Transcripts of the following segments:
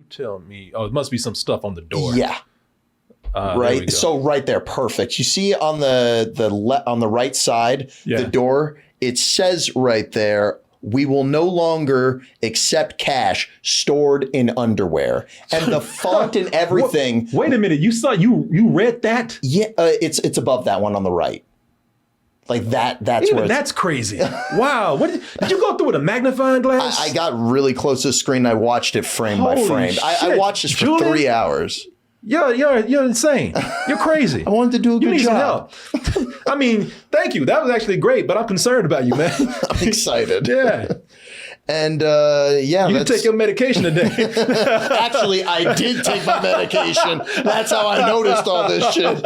tell me. Oh, it must be some stuff on the door. Yeah. Right. So right there. Perfect. You see on on the right side, the door, it says right there, we will no longer accept cash stored in underwear. And the font and everything. Wait a minute. You read that? Yeah. It's above that one on the right. Like that's even that's crazy. Wow. What did you go through with a magnifying glass? I got really close to the screen. I watched it frame by frame. I watched this for 3 hours. You're insane. You're crazy. I wanted to do a good job. Some help. I mean, thank you. That was actually great, but I'm concerned about you, man. I'm excited. Yeah. And you can take your medication today. Actually, I did take my medication. That's how I noticed all this shit.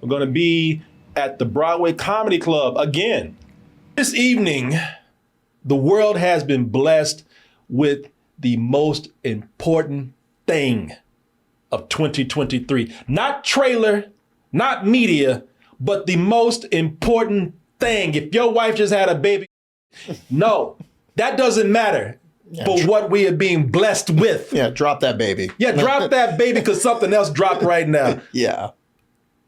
We're going to be at the Broadway Comedy Club again. This evening, the world has been blessed with the most important thing of 2023. Not trailer, not media, but the most important thing. If your wife just had a baby, no, that doesn't matter. For what we are being blessed with. Yeah, drop that baby. Yeah, drop that baby because something else dropped right now. Yeah.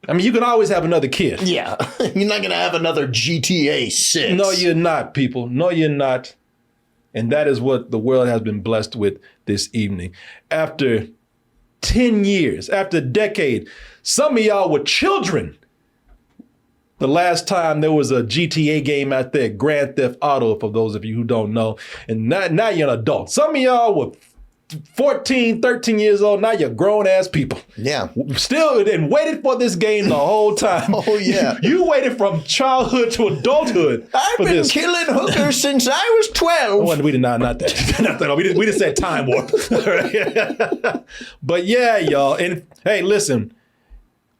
I mean, you can always have another kid. Yeah. You're not going to have another GTA 6. No, you're not, people. No, you're not. And that is what the world has been blessed with this evening. After 10 years, after a decade, some of y'all were children. The last time there was a GTA game out there, Grand Theft Auto, for those of you who don't know. And now you're an adult. Some of y'all were 14, 13 years old. Now you're grown-ass people. Yeah. Still and waited for this game the whole time. Oh, yeah. You waited from childhood to adulthood. I've been killing hookers since I was 12. Oh, we did not that. Not that. We just said time warp. But yeah, y'all. And hey, listen,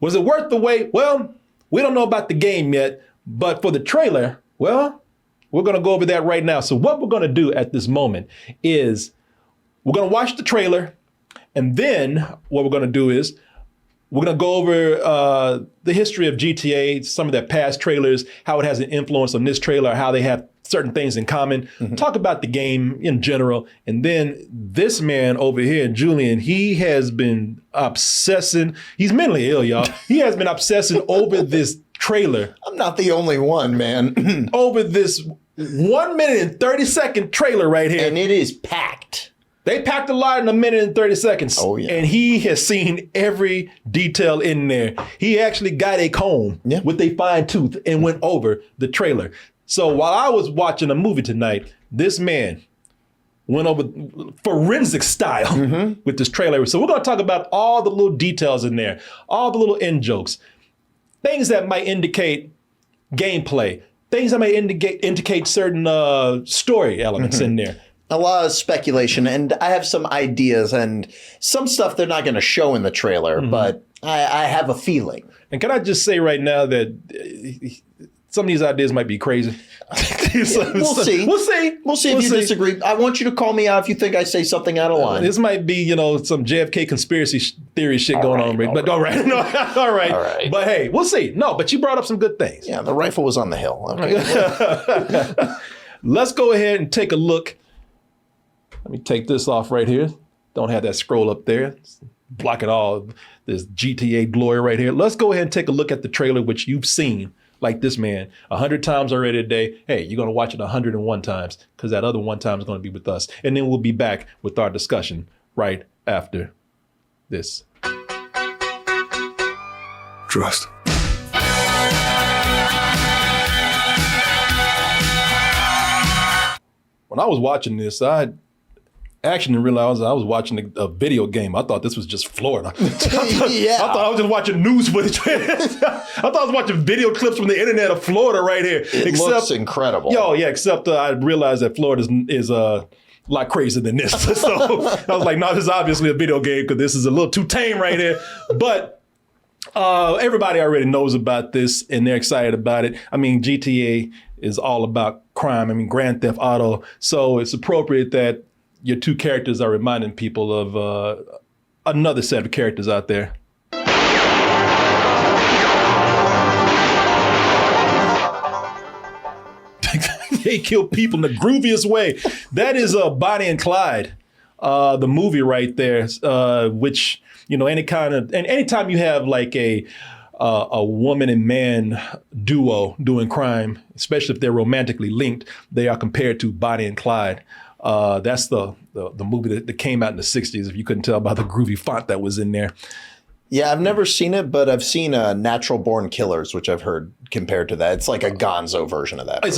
was it worth the wait? Well, we don't know about the game yet, but for the trailer, well, we're going to go over that right now. So what we're going to do at this moment is we're going to watch the trailer, and then what we're going to do is we're going to go over the history of GTA, some of their past trailers, how it has an influence on this trailer, how they have certain things in common, talk about the game in general. And then this man over here, Julian, he has been obsessing. He's mentally ill, y'all. He has been obsessing over this trailer. I'm not the only one, man. Over this 1 minute and 30-second trailer right here. And it is packed. They packed a lot in 1 minute and 30 seconds. Oh, yeah. And he has seen every detail in there. He actually got a comb with a fine tooth and went over the trailer. So while I was watching a movie tonight, this man went over forensic style with this trailer. So we're going to talk about all the little details in there, all the little in jokes, things that might indicate gameplay, things that might indicate certain story elements in there. A lot of speculation, and I have some ideas and some stuff they're not going to show in the trailer, but I have a feeling. And can I just say right now that some of these ideas might be crazy. We'll see. We'll see if you disagree. I want you to call me out if you think I say something out of line. This might be, some JFK conspiracy theory shit going on. But all right. No, all right. But hey, we'll see. No, but you brought up some good things. Yeah, the rifle was on the hill. Okay. Let's go ahead and take a look. Let me take this off right here. Don't have that scroll up there. It's blocking all this GTA glory right here. Let's go ahead and take a look at the trailer, which you've seen, like this man, 100 times already today. Hey, you're going to watch it 101 times because that other one time is going to be with us. And then we'll be back with our discussion right after this. Trust. When I was watching this, I actually didn't realize I was watching a video game. I thought this was just Florida. I thought I was just watching news footage. I thought I was watching video clips from the internet of Florida right here. It looks incredible. Except I realized that Florida is a lot crazier than this. So I was like, no, this is obviously a video game because this is a little too tame right here. But everybody already knows about this and they're excited about it. I mean, GTA is all about crime. I mean, Grand Theft Auto. So it's appropriate that your two characters are reminding people of another set of characters out there. They kill people in the grooviest way. That is Bonnie and Clyde, the movie right there, which, anytime you have like a woman and man duo doing crime, especially if they're romantically linked, they are compared to Bonnie and Clyde. That's the movie that came out in the 60s, if you couldn't tell by the groovy font that was in there. Yeah, I've never seen it, but I've seen Natural Born Killers, which I've heard compared to that. It's like a gonzo version of that. It's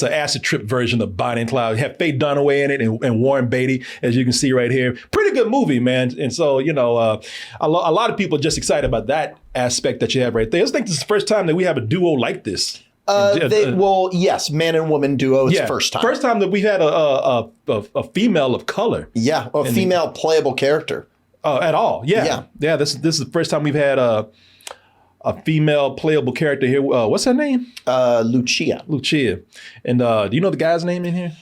an acid trip version of Bonnie and Clyde. You have Faye Dunaway in it and Warren Beatty, as you can see right here. Pretty good movie, man. And so, a lot of people are just excited about that aspect that you have right there. I think this is the first time that we have a duo like this. Yes, man and woman duo. It's first time. First time that we've had a female of color. Yeah, a female playable character. At all. Yeah. This is the first time we've had a female playable character here. What's her name? Lucia. And do you know the guy's name in here?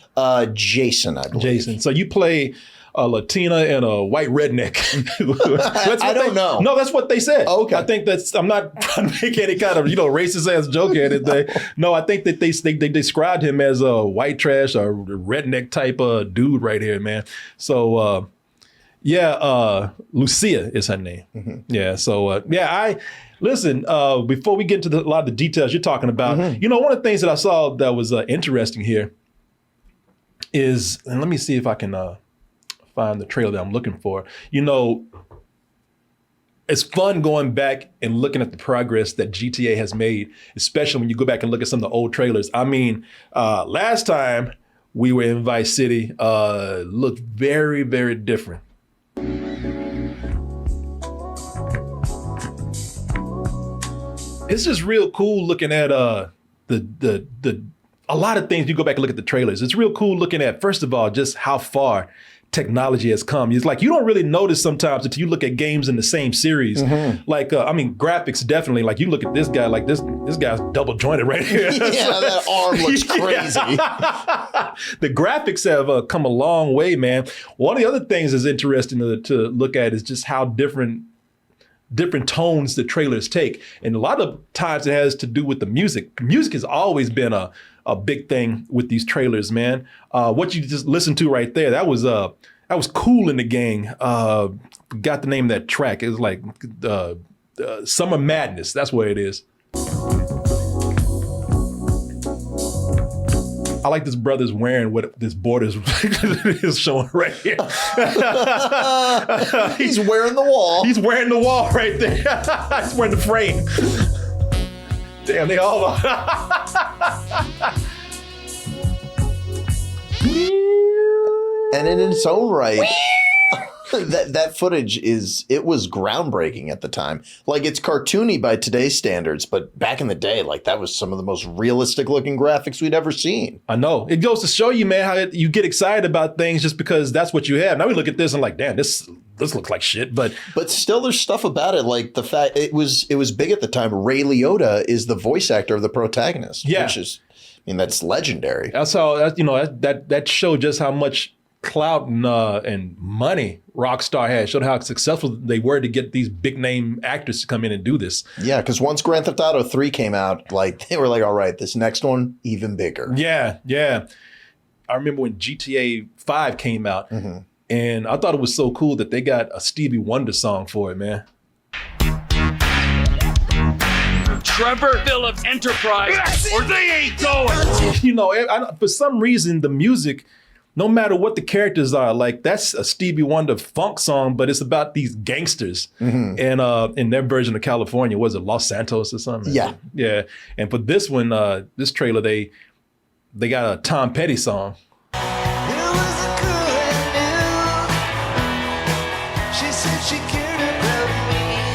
Jason, I believe. Jason. So you play a Latina and a white redneck. I don't know. No, that's what they said. Okay. I think I'm not trying to make any kind of, racist ass joke at it. No, I think that they described him as a white trash or redneck type of dude right here, man. So, Lucia is her name. Mm-hmm. Yeah. So, listen, before we get into a lot of the details you're talking about, one of the things that I saw that was interesting here is, and let me see if I can find the trailer that I'm looking for. It's fun going back and looking at the progress that GTA has made, especially when you go back and look at some of the old trailers. I mean, last time we were in Vice City, looked very, very different. It's just real cool looking at a lot of things. You go back and look at the trailers. It's real cool looking at, first of all, just how far technology has come. It's like you don't really notice sometimes until you look at games in the same series. Mm-hmm. Like, graphics definitely. Like you look at this guy, like this guy's double jointed right here. Yeah, that arm looks crazy. The graphics have come a long way, man. One of the other things that's interesting to look at is just how different tones the trailers take. And a lot of times it has to do with the music. Music has always been a big thing with these trailers, man. What you just listened to right there, that was Cool in the Gang. Got the name of that track. It was like Summer Madness. That's what it is. I like this brother's wearing what this border is showing right here. He's wearing the wall. He's wearing the wall right there. He's wearing the frame. Damn, they all are. And in its own right, that footage was groundbreaking at the time. Like, it's cartoony by today's standards, but back in the day, like, that was some of the most realistic looking graphics we'd ever seen. I know. It goes to show you, man, how you get excited about things just because that's what you have. Now we look at this and like, damn, this looks like shit, but still there's stuff about it, like the fact it was big at the time. Ray Liotta is the voice actor of the protagonist, which is, that's legendary. That's how that showed just how much clout and money Rockstar had. Showed how successful they were to get these big name actors to come in and do this. Yeah, because once Grand Theft Auto 3 came out, like they were like, all right, this next one even bigger. Yeah. I remember when GTA 5 came out, and I thought it was so cool that they got a Stevie Wonder song for it, man. Trevor Phillips Enterprise, or they ain't going. For some reason, the music, no matter what the characters are, like that's a Stevie Wonder funk song, but it's about these gangsters. And in their version of California, was it Los Santos or something? Yeah. And for this one, this trailer, they got a Tom Petty song.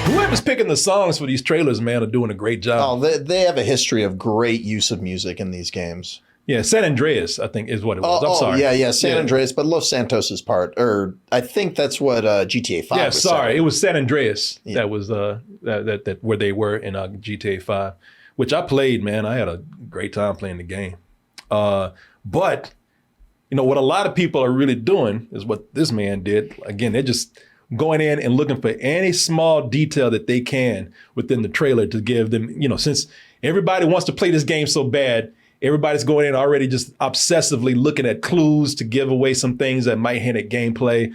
Whoever's picking the songs for these trailers, man, are doing a great job. Oh, they have a history of great use of music in these games. Yeah, San Andreas, I think, is what it was. I'm sorry. Yeah, San Andreas, but Los Santos' part, or I think that's what GTA 5 was. It was San Andreas that was that where they were in GTA 5, which I played, man. I had a great time playing the game. But what a lot of people are really doing is what this man did. Again, they're just going in and looking for any small detail that they can within the trailer to give them, since everybody wants to play this game so bad, everybody's going in already just obsessively looking at clues to give away some things that might hint at gameplay,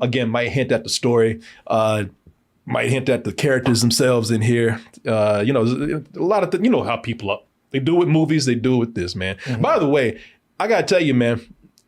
again, might hint at the story, might hint at the characters themselves in here. A lot of, how people are. They do it with movies, they do it with this, man. Mm-hmm. By the way, I got to tell you, man,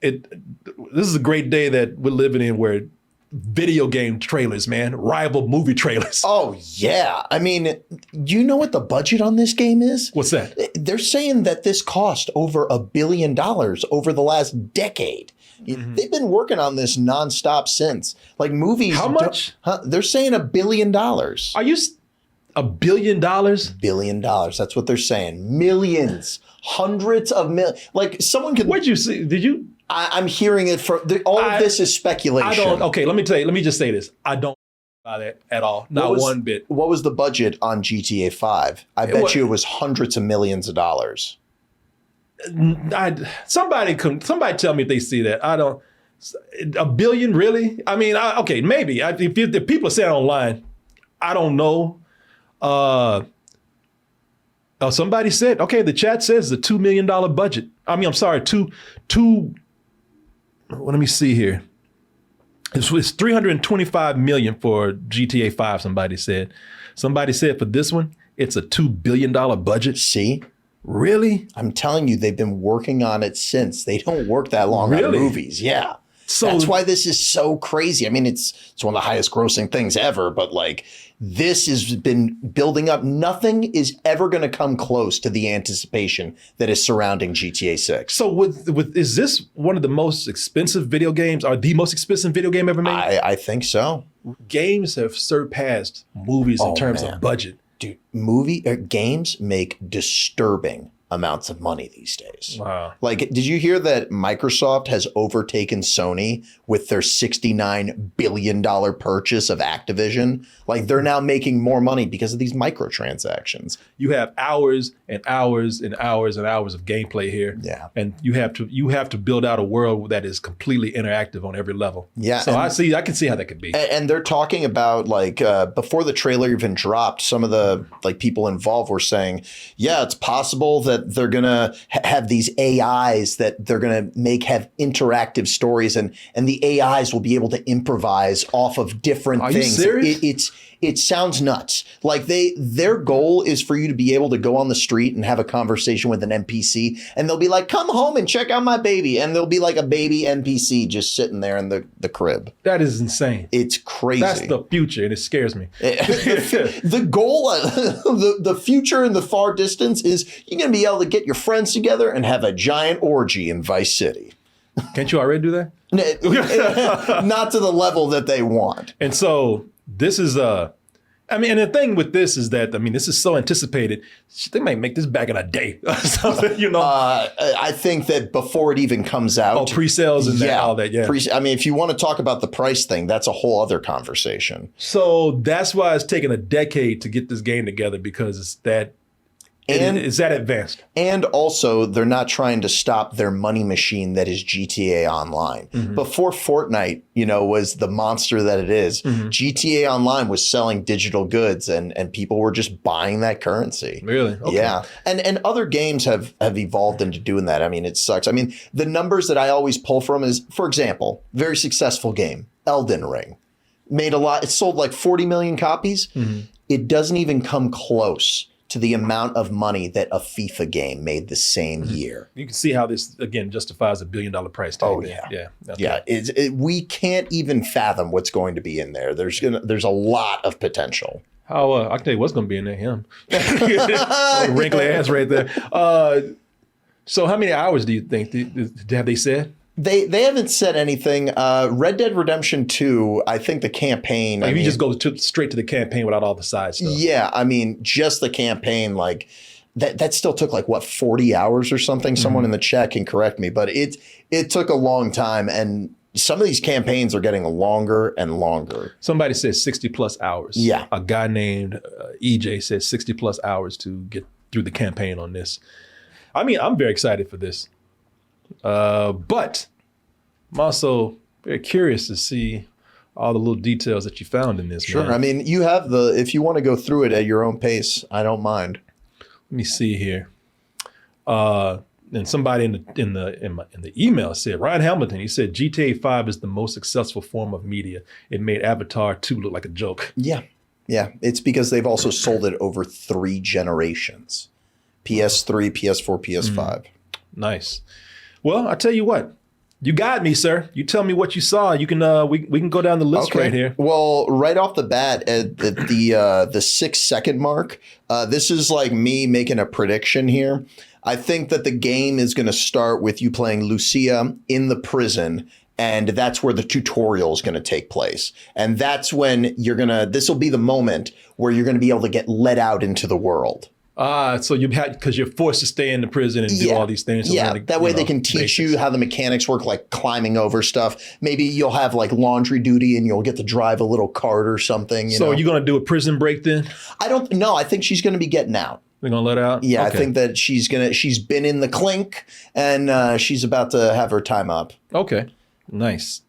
this is a great day that we're living in where video game trailers, man, rival movie trailers. Oh, yeah. I mean, you know what the budget on this game is? What's that? They're saying that this cost over $1 billion over the last decade. Mm-hmm. They've been working on this nonstop since. Like movies. How much? They're saying $1 billion. Are you $1 billion? $1 billion. That's what they're saying. Millions. Hundreds of millions. Like someone could. Where'd you see? Did you? I'm hearing it from all of this is speculation. I don't. Okay, let me just say this. I don't buy that at all. Not one bit. What was the budget on GTA 5? I bet you it was hundreds of millions of dollars. Somebody tell me if they see that. I don't. $1 billion, really? I mean, okay, maybe. If people say it online, I don't know. Somebody said, okay, the chat says the $2 million budget. I mean, I'm sorry, let me see here. It's $325 million for GTA 5, somebody said. Somebody said for this one, it's a $2 billion budget. See? Really? I'm telling you, they've been working on it since. They don't work that long on movies. Yeah. So that's why this is so crazy. I mean, it's one of the highest grossing things ever, but like this has been building up. Nothing is ever going to come close to the anticipation that is surrounding GTA 6. So is this one of the most expensive video games or the most expensive video game ever made? I think so. Games have surpassed movies in terms of budget. Dude, games make disturbing amounts of money these days. Wow. Like, did you hear that Microsoft has overtaken Sony with their $69 billion purchase of Activision? Like, they're now making more money because of these microtransactions. You have hours and hours and hours and hours of gameplay here. Yeah. And you have to build out a world that is completely interactive on every level. Yeah. So I can see how that could be. And they're talking about like before the trailer even dropped, some of the like people involved were saying, yeah, it's possible that they're going to have these AIs that they're going to have interactive stories and the AIs will be able to improvise off of different things. Are you serious? It sounds nuts. Like their goal is for you to be able to go on the street and have a conversation with an NPC and they'll be like, come home and check out my baby. And there'll be like a baby NPC just sitting there in the crib. That is insane. It's crazy. That's the future and it scares me. The goal, the future in the far distance is you're going to be able to get your friends together and have a giant orgy in Vice City. Can't you already do that? Not to the level that they want. And so this is and the thing with this is that, this is so anticipated. They might make this back in a day or something, I think that before it even comes out. Oh, pre-sales and all that, yeah. If you want to talk about the price thing, that's a whole other conversation. So that's why it's taken a decade to get this game together because it's that advanced. And also, they're not trying to stop their money machine that is GTA Online. Mm-hmm. Before Fortnite, was the monster that it is, mm-hmm. GTA Online was selling digital goods and people were just buying that currency. Really? Okay. Yeah. And other games have evolved into doing that. It sucks. The numbers that I always pull from is, for example, very successful game, Elden Ring. Made a lot. It sold like 40 million copies. Mm-hmm. It doesn't even come close to the amount of money that a FIFA game made the same year. You can see how this, again, justifies $1 billion price tag. Oh, yeah. Yeah. Okay. Yeah. We can't even fathom what's going to be in there. There's a lot of potential. I can tell you what's going to be in there, him. Wrinkly ass right there. So how many hours do you think, have they said? They haven't said anything. Red Dead Redemption 2, I think the campaign. You just go straight to the campaign without all the side stuff. Yeah, just the campaign, like that still took 40 hours or something. Mm-hmm. Someone in the chat can correct me, but it took a long time, and some of these campaigns are getting longer and longer. Somebody says 60 plus hours. Yeah, a guy named EJ says 60 plus hours to get through the campaign on this. I'm very excited for this. But I'm also very curious to see all the little details that you found in this. Sure. Man. I mean, you have if you want to go through it at your own pace, I don't mind. Let me see here. And somebody in the email said, Ryan Hamilton, he said GTA 5 is the most successful form of media. It made Avatar 2 look like a joke. Yeah. Yeah. It's because they've also sold it over 3 generations. PS3, PS4, PS5. Nice. Well, I tell you what. You got me, sir. You tell me what you saw. You can we can go down the list right here. Well, right off the bat at the 6-second mark, this is like me making a prediction here. I think that the game is going to start with you playing Lucia in the prison, and that's where the tutorial is going to take place. And that's when this will be the moment where you're going to be able to get let out into the world. So because you're forced to stay in the prison and do all these things. So that way they can teach you how the mechanics work, like climbing over stuff. Maybe you'll have like laundry duty and you'll get to drive a little cart or something. So are you going to do a prison break then? I don't know. I think she's going to be getting out. They're going to let her out? Yeah, okay. I think that she's been in the clink and she's about to have her time up. Okay, nice.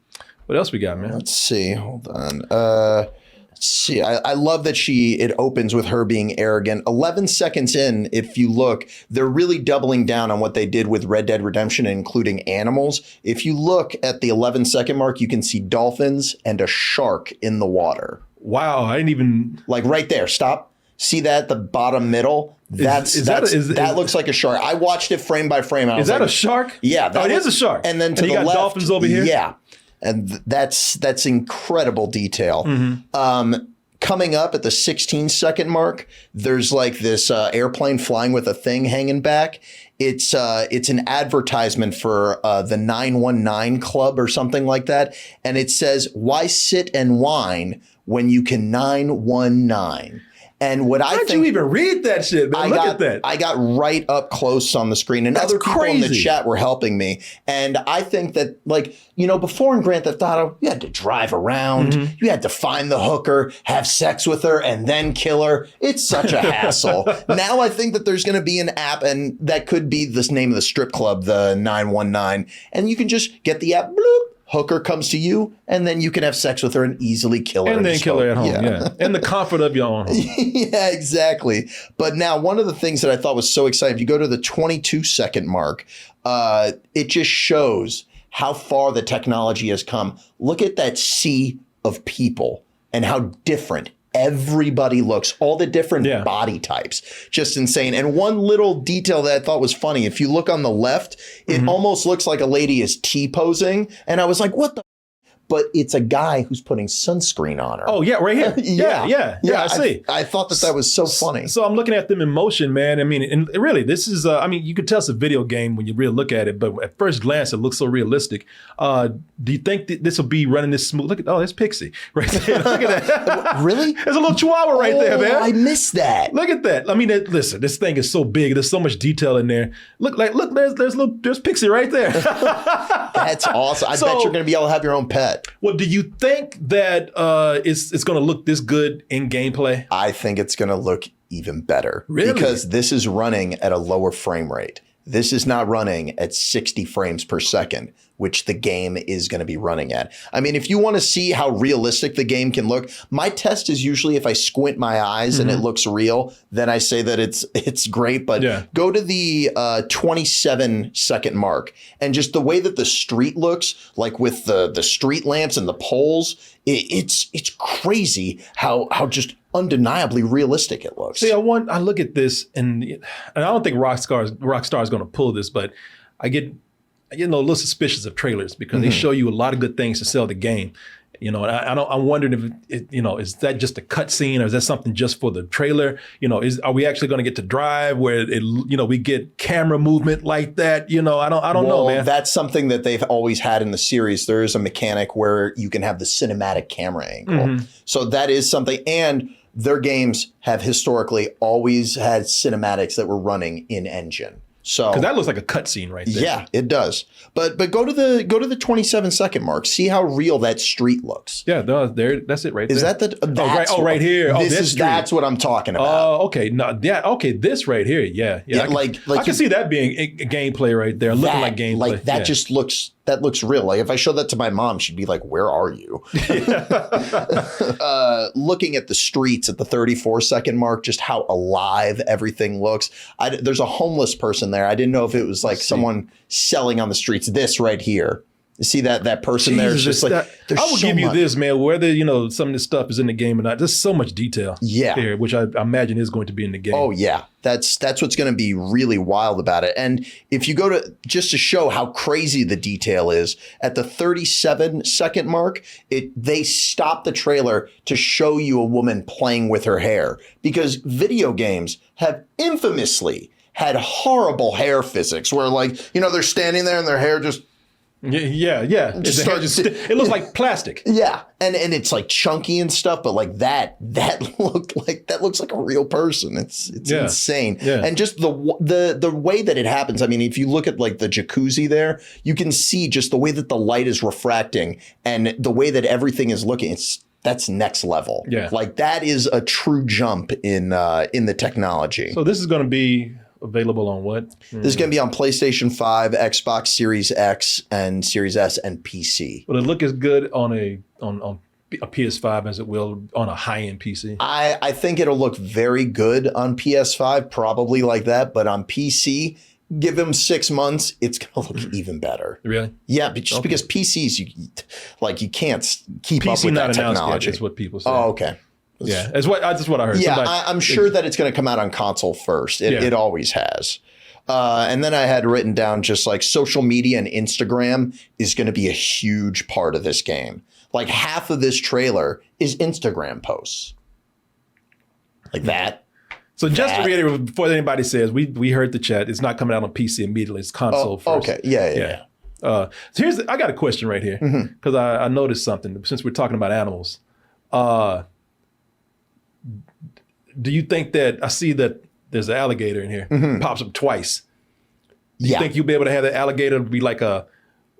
What else we got, man? Let's see. Hold on. Let's see. I love that it opens with her being arrogant. 11 seconds in, if you look, they're really doubling down on what they did with Red Dead Redemption, including animals. If you look at the 11-second mark, you can see dolphins and a shark in the water. Wow, I didn't even... Like right there, stop. See that, the bottom middle? That looks like a shark. I watched it frame by frame. Is that a shark? Yeah. It is a shark. And then to the left. Dolphins over here? Yeah. And that's incredible detail. Coming up at the 16-second mark, there's like this airplane flying with a thing hanging back. It's an advertisement for the 919 Club or something like that. And it says, "Why sit and whine when you can 919?" And what How'd you even read that shit, man? Look at that. I got right up close on the screen, and other people in the chat were helping me. And I think that, before in Grand Theft Auto, you had to drive around, you had to find the hooker, have sex with her, and then kill her. It's such a hassle. Now I think that there's going to be an app, and that could be the name of the strip club, the 919, and you can just get the app, bloop. Hooker comes to you, and then you can have sex with her and easily kill her. And then kill her at home, yeah. In the comfort of your own home. Yeah, exactly. But now, one of the things that I thought was so exciting, if you go to the 22-second mark, it just shows how far the technology has come. Look at that sea of people and how different everybody looks, all the different body types, just insane. And one little detail that I thought was funny, if you look on the left, it almost looks like a lady is T-posing. And I was like, what the? But it's a guy who's putting sunscreen on her. Oh, yeah, right here. Yeah, I see. I thought that was so funny. So I'm looking at them in motion, man. I mean, and really, this is, you could tell it's a video game when you really look at it, but at first glance, it looks so realistic. Do you think that this will be running this smooth? Look at, there's Pixie right there. Look at that. Really? There's a little chihuahua right there, man. I missed that. Look at that. I mean, listen, this thing is so big. There's so much detail in there. Look, there's Pixie right there. That's awesome. I bet you're going to be able to have your own pet. Well, do you think that it's going to look this good in gameplay? I think it's going to look even better. Really? Because this is running at a lower frame rate. This is not running at 60 frames per second, which the game is going to be running at. I mean, if you want to see how realistic the game can look, my test is usually if I squint my eyes and it looks real, then I say that it's great. But go to the 27-second mark, and just the way that the street looks, like with the street lamps and the poles, it's crazy how undeniably realistic it looks. See, I look at this, and I don't think Rockstar is going to pull this, but I get a little suspicious of trailers because they show you a lot of good things to sell the game. And I'm wondering if is that just a cutscene, or is that something just for the trailer? Are we actually going to get to drive where we get camera movement like that? I don't know, man. That's something that they've always had in the series. There is a mechanic where you can have the cinematic camera angle. So that is something, and their games have historically always had cinematics that were running in engine. So because that looks like a cutscene right there. Yeah, it does. But go to the 27-second mark. See how real that street looks. Yeah, there. That's it right there. Is that right here? That's what I'm talking about. Oh, okay. No, yeah, okay. This right here. Yeah. I can see that being a gameplay right there, looking like gameplay. Like that just looks that looks real. Like if I showed that to my mom, she'd be like, where are you? Looking at the streets at the 34-second mark, just how alive everything looks. There's a homeless person there. I didn't know if it was like someone selling on the streets. This right here. You see that person there? It's just like, I will give you this, man, whether, some of this stuff is in the game or not, there's so much detail here, which I imagine is going to be in the game. Oh, yeah. That's what's going to be really wild about it. And if you go to, just to show how crazy the detail is, at the 37-second mark, they stop the trailer to show you a woman playing with her hair, because video games have infamously had horrible hair physics where, like, they're standing there and their hair just... Yeah. It looks like plastic. Yeah, and it's like chunky and stuff, but like that looks like a real person. It's insane. Yeah. And just the way that it happens. I mean, if you look at like the jacuzzi there, you can see just the way that the light is refracting and the way that everything is looking. That's next level. Yeah, like that is a true jump in the technology. So this is going to be available on what? This is going to be on PlayStation 5, Xbox Series X, and Series S, and PC. Will it look as good on a PS5 as it will on a high-end PC? I think it'll look very good on PS5, probably like that. But on PC, give them 6 months, it's going to look even better. Really? Yeah, but just because PCs, you can't keep up with that technology. That's what people say. Oh, okay. Yeah, that's what I heard. Yeah, I'm sure that it's going to come out on console first. It always has. And then I had written down just like social media and Instagram is going to be a huge part of this game. Like half of this trailer is Instagram posts. Like that. So just to reiterate, before anybody says, we heard the chat, it's not coming out on PC immediately. It's console first. Okay, yeah. So I got a question right here, because I noticed something since we're talking about animals. Do you think that I see that there's an alligator in here, pops up twice? Do you think you'll be able to have that alligator be like a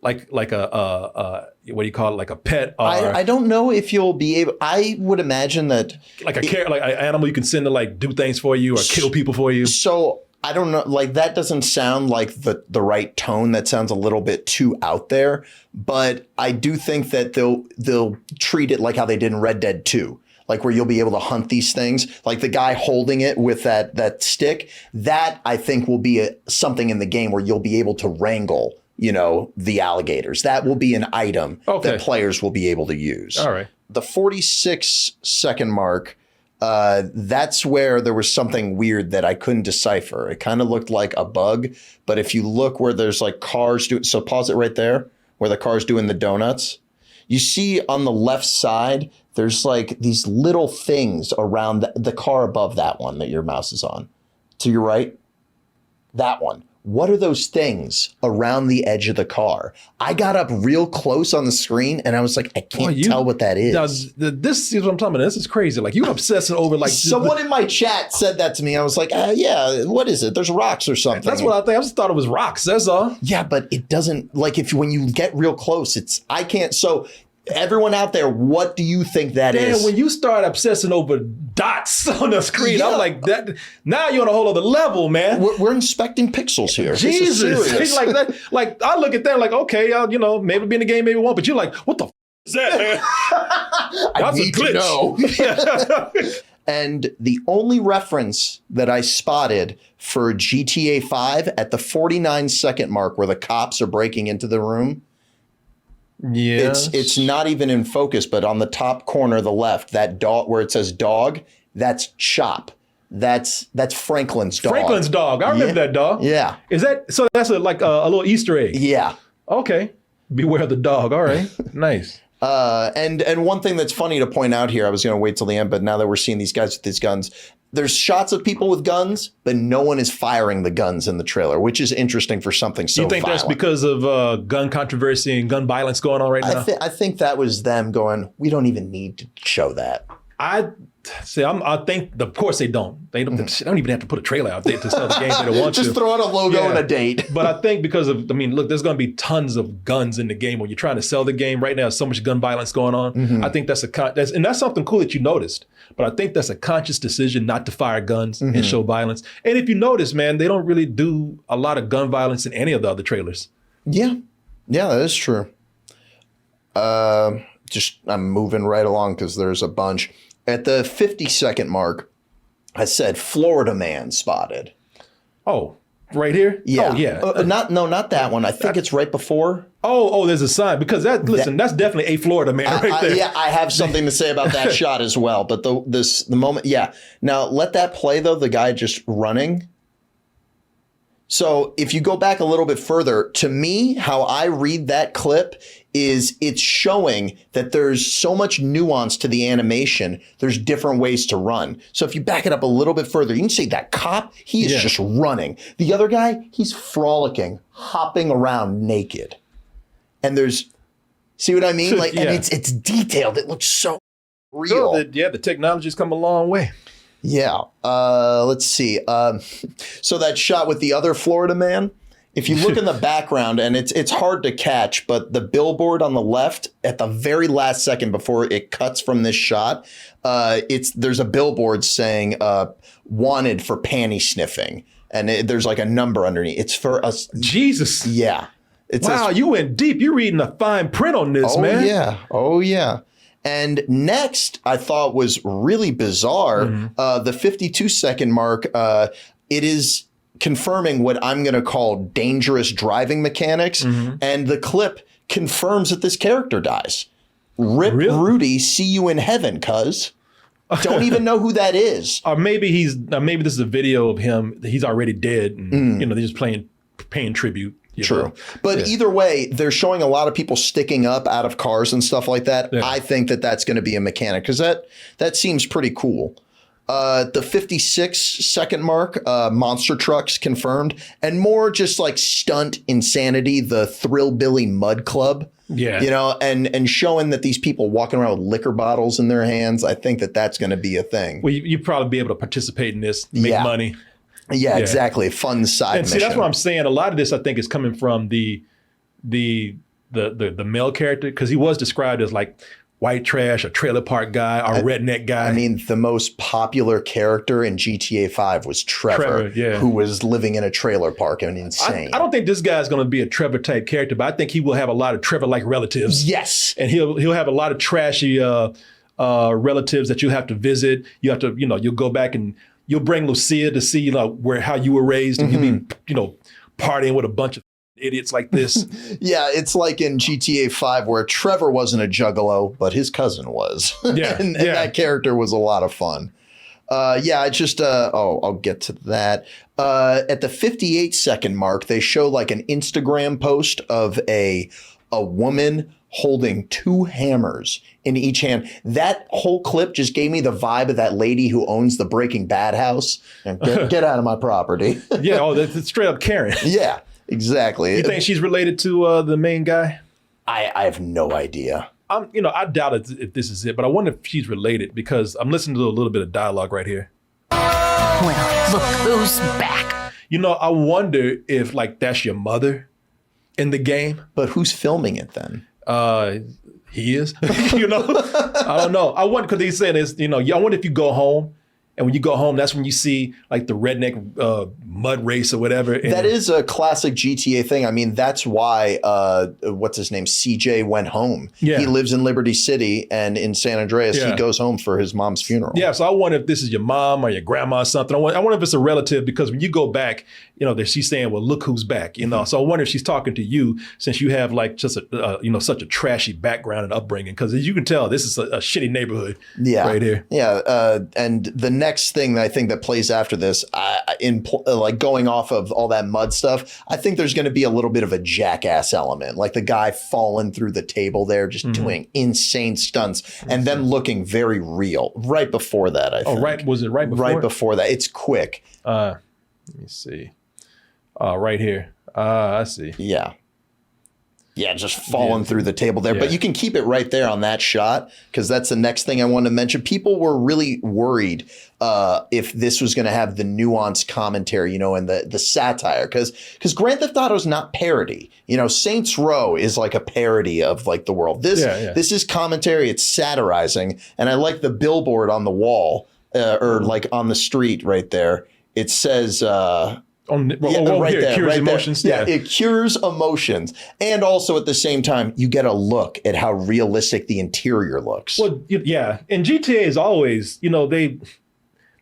what do you call it, like a pet? Or I don't know if you'll be able. I would imagine that like an animal you can send to like do things for you or kill people for you. So I don't know. Like that doesn't sound like the right tone. That sounds a little bit too out there. But I do think that they'll treat it like how they did in Red Dead 2. Like where you'll be able to hunt these things, like the guy holding it with that stick. That I think will be something in the game where you'll be able to wrangle, the alligators. That will be an item that players will be able to use. All right. The 46-second mark, that's where there was something weird that I couldn't decipher. It kind of looked like a bug, but if you look where there's like cars so pause it right there, where the car's doing the donuts. You see on the left side, there's like these little things around the car above that one that your mouse is on. To your right, that one. What are those things around the edge of the car? I got up real close on the screen and I was like, I can't tell what that is. Now, this is what I'm talking about. This is crazy. Like you obsessing over like someone in my chat said that to me. I was like, yeah, what is it? There's rocks or something. That's what I think. I just thought it was rocks. That's all. Yeah, but it doesn't like when you get real close, I can't. So everyone out there, what do you think that is? When you start obsessing over dots on the screen, I'm like, that. Now you're on a whole other level, man. We're inspecting pixels here. Jesus, it's like that. Like I look at that, like okay, maybe be in the game, maybe won't. But you're like, what the is that, man? I need to know. And the only reference that I spotted for GTA 5 at the 49-second mark, where the cops are breaking into the room. Yeah, it's not even in focus, but on the top corner of the left, that dog where it says dog, that's Chop. That's Franklin's dog. Franklin's dog. I remember that dog. Yeah. Is that so? That's like a little Easter egg. Yeah. Okay. Beware of the dog. All right. Nice. And one thing that's funny to point out here, I was going to wait till the end, but now that we're seeing these guys with these guns, there's shots of people with guns, but no one is firing the guns in the trailer, which is interesting for something so violent. You think that's because of gun controversy and gun violence going on right now? I think that was them going, we don't even need to show that. I think, of course they don't. They don't even have to put a trailer out there to sell the game they don't want Just to. throw out a logo and a date. But I think because of, look, there's going to be tons of guns in the game when you're trying to sell the game. Right now, there's so much gun violence going on. I think that's something cool that you noticed. But I think that's a conscious decision not to fire guns and show violence. And if you notice, man, they don't really do a lot of gun violence in any of the other trailers. Yeah. Yeah, that is true. I'm moving right along because there's a bunch. At the 50-second mark, I said Florida man spotted. Oh, right here? Yeah. Oh, yeah. Not that one. I think it's right before. Oh, there's a sign because that's definitely a Florida man right there. Yeah, I have something to say about that shot as well. But the moment, yeah. Now let that play though. The guy just running. So if you go back a little bit further, to me, how I read that clip is it's showing that there's so much nuance to the animation. There's different ways to run. So if you back it up a little bit further, you can see that cop, he is just running. The other guy, he's frolicking, hopping around naked. And see what I mean? Like, and it's detailed. It looks so real. The technology's come a long way. Yeah. Let's see. So that shot with the other Florida man, if you look in the background, and it's hard to catch, but the billboard on the left at the very last second before it cuts from this shot, there's a billboard saying wanted for panty sniffing. And there's like a number underneath. It's for us. Jesus. Yeah. Wow, you went deep. You're reading the fine print on this, man. Oh, yeah. And next, I thought was really bizarre. The 52-second mark, it is confirming what I'm going to call dangerous driving mechanics. And the clip confirms that this character dies. Rip Rudy, see you in heaven, cuz. Don't even know who that is. Or maybe this is a video of him. He's already dead. And, they're just paying tribute. True. But either way, they're showing a lot of people sticking up out of cars and stuff like that. Yeah. I think that's going to be a mechanic because that seems pretty cool. The 56-second mark, monster trucks confirmed, and more just like stunt insanity, the Thrillbilly Mud Club. Yeah. And showing that these people walking around with liquor bottles in their hands, I think that's going to be a thing. Well, you'd probably be able to participate in this, make money. Yeah, exactly. Fun side mission. See, that's what I'm saying. A lot of this, I think, is coming from the male character because he was described as like white trash, a trailer park guy, or redneck guy. I mean, the most popular character in GTA 5 was Trevor, who was living in a trailer park and insane. I don't think this guy's going to be a Trevor type character, but I think he will have a lot of Trevor-like relatives. Yes, and he'll have a lot of trashy relatives that you have to visit. You have to, you'll go back and you'll bring Lucia to see how you were raised, and you'll be partying with a bunch of idiots like this. Yeah, it's like in GTA 5 where Trevor wasn't a juggalo, but his cousin was. Yeah, and that character was a lot of fun. I'll get to that. At the 58-second mark, they show like an Instagram post of a woman holding two hammers in each hand. That whole clip just gave me the vibe of that lady who owns the Breaking Bad house. Get out of my property. Yeah, that's straight up Karen. Yeah, exactly. You think she's related to the main guy? I have no idea. I doubt if this is it, but I wonder if she's related because I'm listening to a little bit of dialogue right here. Well, look who's back. I wonder if that's your mother in the game. But who's filming it then? He is. I don't know. I wonder because he's saying this. I wonder if you go home. And when you go home, that's when you see like the redneck mud race or whatever. And that is a classic GTA thing. I mean, that's why, what's his name? CJ went home. Yeah. He lives in Liberty City and in San Andreas. Yeah. He goes home for his mom's funeral. Yeah. So I wonder if this is your mom or your grandma or something. I wonder if it's a relative because when you go back, she's saying, well, look who's back, So I wonder if she's talking to you since you have like just such a trashy background and upbringing. Because as you can tell, this is a shitty neighborhood right here. Yeah. And the next thing that I think that plays after this, going off of all that mud stuff, I think there's going to be a little bit of a jackass element, like the guy falling through the table there, just doing insane stunts, and then looking very real. Right before that, I think. Oh, right. Was it right before? Right before that. It's quick. Let me see. Right here. I see. Yeah. Yeah, just falling through the table there. Yeah. But you can keep it right there on that shot because that's the next thing I wanted to mention. People were really worried if this was going to have the nuanced commentary, and the satire. Because Grand Theft Auto is not parody. Saints Row is like a parody of like the world. This is commentary. It's satirizing. And I like the billboard on the wall or like on the street right there. It says... Right there, cures right emotions. there. Yeah, it cures emotions. And also at the same time, you get a look at how realistic the interior looks. Well, yeah. And GTA is always,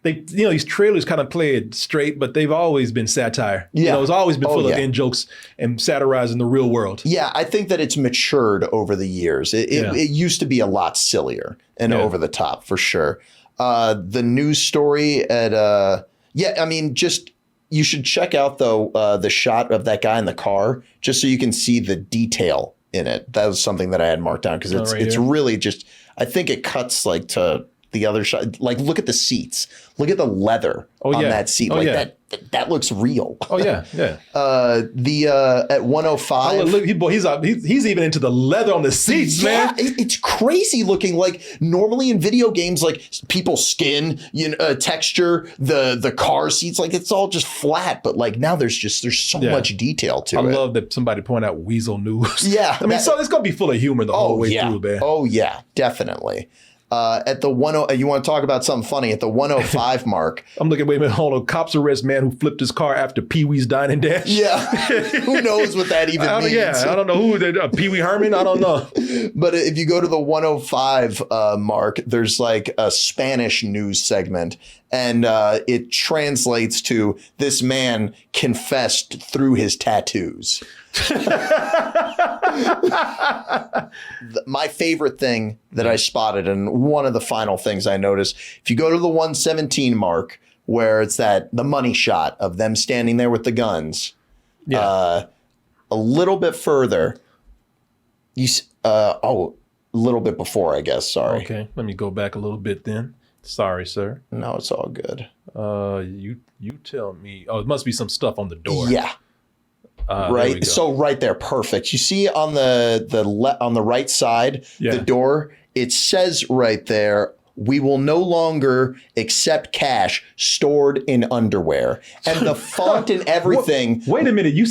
these trailers kind of play it straight, but they've always been satire. Yeah. It's always been full of in jokes and satirizing the real world. Yeah, I think that it's matured over the years. It used to be a lot sillier and over the top for sure. The news story at you should check out though the shot of that guy in the car just so you can see the detail in it. That was something that I had marked down because it's really just, I think it cuts like to the other shot. Like look at the seats. Look at the leather on that seat. That looks real. Oh yeah, yeah. At 105. Look, he's even into the leather on the seats, man. It's crazy looking. Like normally in video games, like people's skin, texture, the car seats, like it's all just flat. But like now there's so much detail to it. I love that somebody pointed out Weasel News. Yeah, I mean, so it's gonna be full of humor the whole way through, man. Oh yeah, definitely. At the you want to talk about something funny at the 105 mark. I'm looking, wait a minute, hold on. Cops arrest man who flipped his car after Pee-wee's Dine and Dash. Yeah. Who knows what that even means? Yeah, I don't know who, Pee-wee Herman? I don't know. But if you go to the 105 mark, there's like a Spanish news segment. And it translates to this man confessed through his tattoos. My favorite thing that I spotted, and one of the final things I noticed, if you go to the 117 mark, where it's the money shot of them standing there with the guns, a little bit further, a little bit before, I guess. Sorry. Okay, let me go back a little bit then. Sorry, sir. No, it's all good. You tell me. Oh, it must be some stuff on the door. Yeah. Right. So right there, perfect. You see on the right side, the door, it says right there, we will no longer accept cash stored in underwear. And the font and everything. Wait a minute. You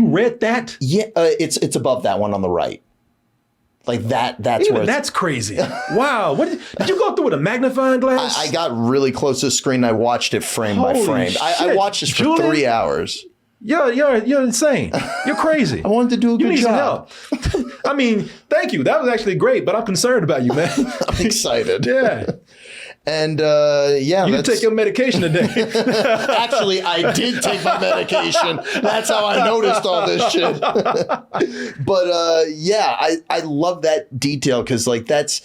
read that? Yeah, it's above that one on the right. Like that's even that's crazy. Wow. What did you go through with a magnifying glass? I got really close to the screen. I watched it frame by frame. I watched this for 3 hours. You're insane. You're crazy. I wanted to do a good job. Some help. I mean, thank you. That was actually great, but I'm concerned about you, man. I'm excited. Yeah. And you can take your medication today. Actually, I did take my medication. That's how I noticed all this shit. But I love that detail because like that's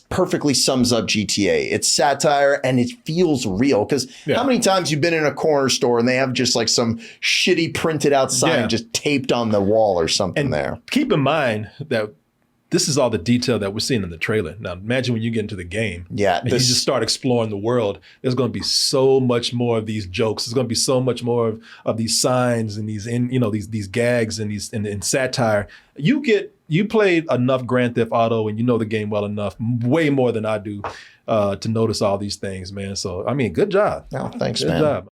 perfectly sums up GTA. It's satire and it feels real. Because how many times you've been in a corner store and they have just like some shitty printed out sign just taped on the wall or something and there. Keep in mind that this is all the detail that we're seeing in the trailer. Now, imagine when you get into the game. Yeah. And you just start exploring the world. There's going to be so much more of these jokes. There's going to be so much more of these signs and these gags and satire. You played enough Grand Theft Auto and you know the game well enough, way more than I do, to notice all these things, man. So, I mean, good job. Oh, thanks, man. Good job.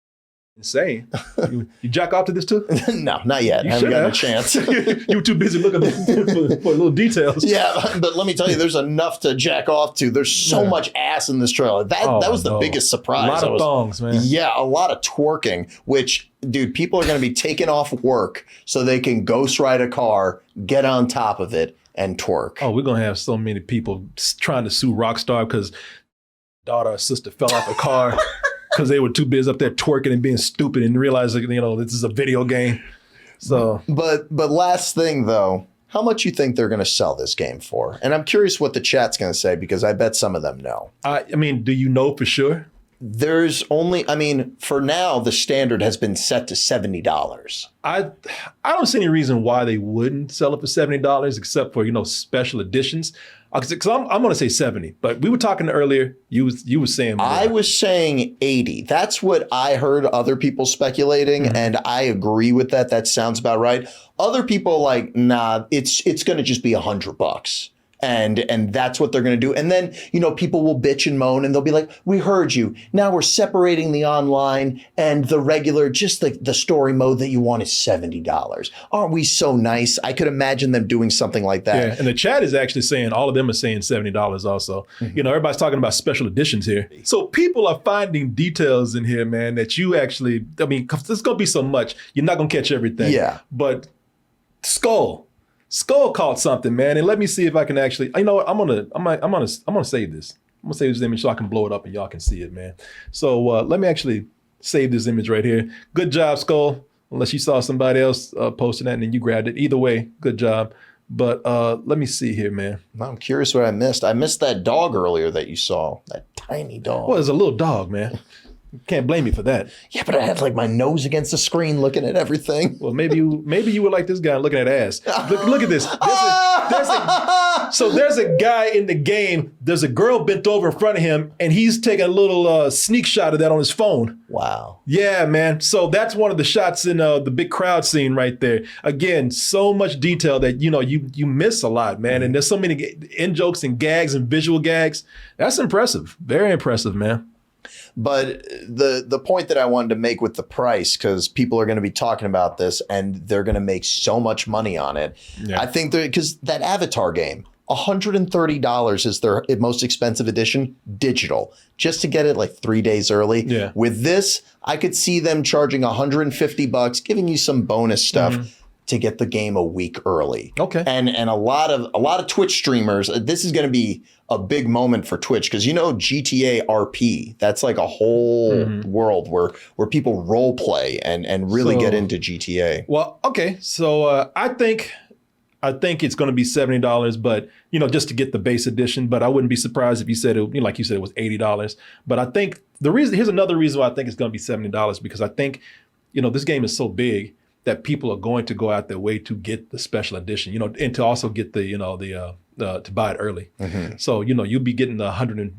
Insane. You jack off to this too? No, not yet. I haven't gotten a chance. You were too busy looking for little details. Yeah, but let me tell you, there's enough to jack off to. There's so much ass in this trailer. That was the biggest surprise. A lot of thongs, man. Yeah, a lot of twerking, which, dude, people are going to be taking off work so they can ghost ride a car, get on top of it, and twerk. Oh, we're going to have so many people trying to sue Rockstar because daughter or sister fell off a car. Because they were too busy up there twerking and being stupid and realizing, this is a video game. So, but last thing though, how much you think they're going to sell this game for? And I'm curious what the chat's going to say because I bet some of them know. I mean, do you know for sure? There's for now, the standard has been set to $70. I don't see any reason why they wouldn't sell it for $70 except for, special editions. Because I'm going to say 70, but we were talking earlier. You were saying more. I was saying 80. That's what I heard other people speculating, and I agree with that. That sounds about right. Other people are like, nah, it's going to just be $100. And that's what they're going to do. And then, people will bitch and moan and they'll be like, we heard you. Now we're separating the online and the regular, just the story mode that you want is $70. Aren't we so nice? I could imagine them doing something like that. Yeah, and the chat is actually saying, all of them are saying $70 also. Mm-hmm. Everybody's talking about special editions here. So people are finding details in here, man, that you actually, there's going to be so much. You're not going to catch everything. Yeah. But Skull caught something, man, and let me see if I can actually. I'm gonna save this. I'm gonna save this image so I can blow it up and y'all can see it, man. So let me actually save this image right here. Good job, Skull. Unless you saw somebody else posting that and then you grabbed it. Either way, good job. But let me see here, man. I'm curious what I missed. I missed that dog earlier that you saw. That tiny dog. Well, it's a little dog, man. Can't blame me for that. Yeah, but I had my nose against the screen looking at everything. Well, maybe you were like this guy looking at ass. Look at this. There's a guy in the game. There's a girl bent over in front of him, and he's taking a little sneak shot of that on his phone. Wow. Yeah, man. So that's one of the shots in the big crowd scene right there. Again, so much detail that you miss a lot, man. And there's so many in jokes and gags and visual gags. That's impressive. Very impressive, man. But the point that I wanted to make with the price, because people are going to be talking about this and they're going to make so much money on it. Yeah. I think because that Avatar game, $130 is their most expensive edition digital, just to get it 3 days early. Yeah. With this, I could see them charging $150, giving you some bonus stuff to get the game a week early. Okay. And a lot of Twitch streamers, this is going to be a big moment for Twitch, because GTA RP, that's like a whole world where people role play and really get into GTA. Well, okay. So I think it's going to be $70, but just to get the base edition. But I wouldn't be surprised if you said it, like you said, it was $80. But I think here's another reason why I think it's going to be $70, because I think this game is so big that people are going to go out their way to get the special edition, and to also get the to buy it early. Mm-hmm. So you'll be getting the $150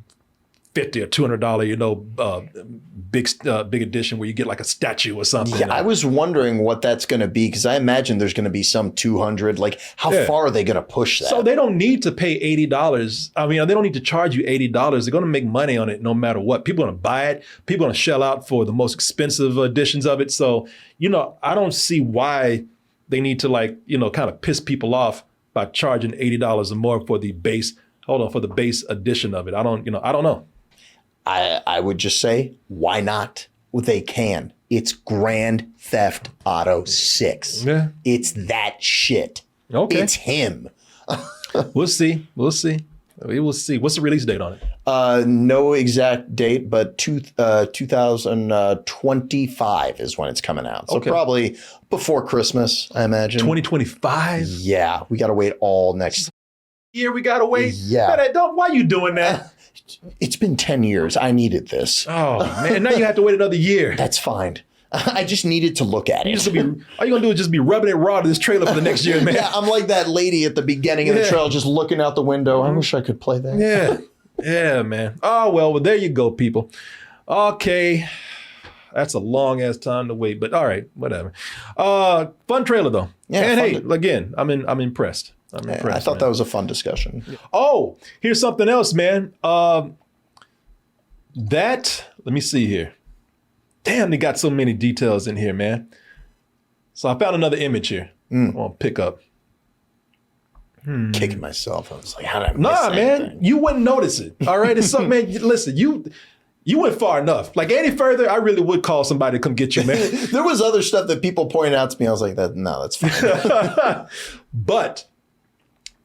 or $200 big edition where you get like a statue or something. Yeah, I was wondering what that's going to be, because I imagine there's going to be some 200. Like, how far are they going to push that? So they don't need to pay $80. I mean, they don't need to charge you $80. They're going to make money on it no matter what. People are going to buy it. People are going to shell out for the most expensive editions of it. So, I don't see why they need to kind of piss people off by charging $80 or more for the base. For the base edition of it. I don't know. I would just say, why not? They can. It's Grand Theft Auto 6. Yeah. It's that shit. Okay. It's him. We'll see. We will see. What's the release date on it? No exact date, but 2025 is when it's coming out. So probably before Christmas, I imagine. 2025? Yeah. We got to wait all next year. We got to wait? Yeah. Why are you doing that? It's been 10 years. I needed this. Oh, man. Now you have to wait another year. That's fine. I just needed to look at it. All you're going to do is just be rubbing it raw to this trailer for the next year, man. Yeah, I'm like that lady at the beginning of the trailer just looking out the window. I wish I could play that. Yeah. Yeah, man. Oh, well, there you go, people. Okay. That's a long-ass time to wait, but all right, whatever. Fun trailer, though. Yeah, and hey, again, I'm impressed. I thought that was a fun discussion. Oh, here's something else, man. Let me see here. Damn, they got so many details in here, man. So I found another image here. I'm gonna pick up. Kicking myself. I was like, how did I miss anything? Man, you wouldn't notice it. All right, it's something, man. Listen, you went far enough. Like, any further, I really would call somebody to come get you, man. There was other stuff that people pointed out to me. I was like, no, that's fine. But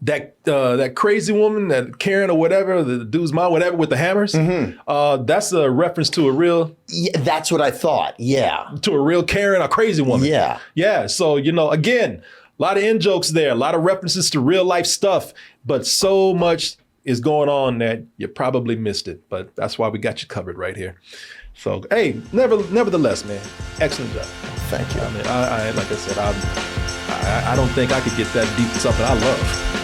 that crazy woman, that Karen or whatever, the dude's mom, whatever, with the hammers, that's a reference to a real... Yeah, that's what I thought, yeah. To a real Karen, a crazy woman. Yeah. Yeah, so, again, a lot of in-jokes there, a lot of references to real-life stuff, but so much is going on that you probably missed it. But that's why we got you covered right here. So, hey, nevertheless, man, excellent job. Thank you. I mean, like I said, I don't think I could get that deep in something I love.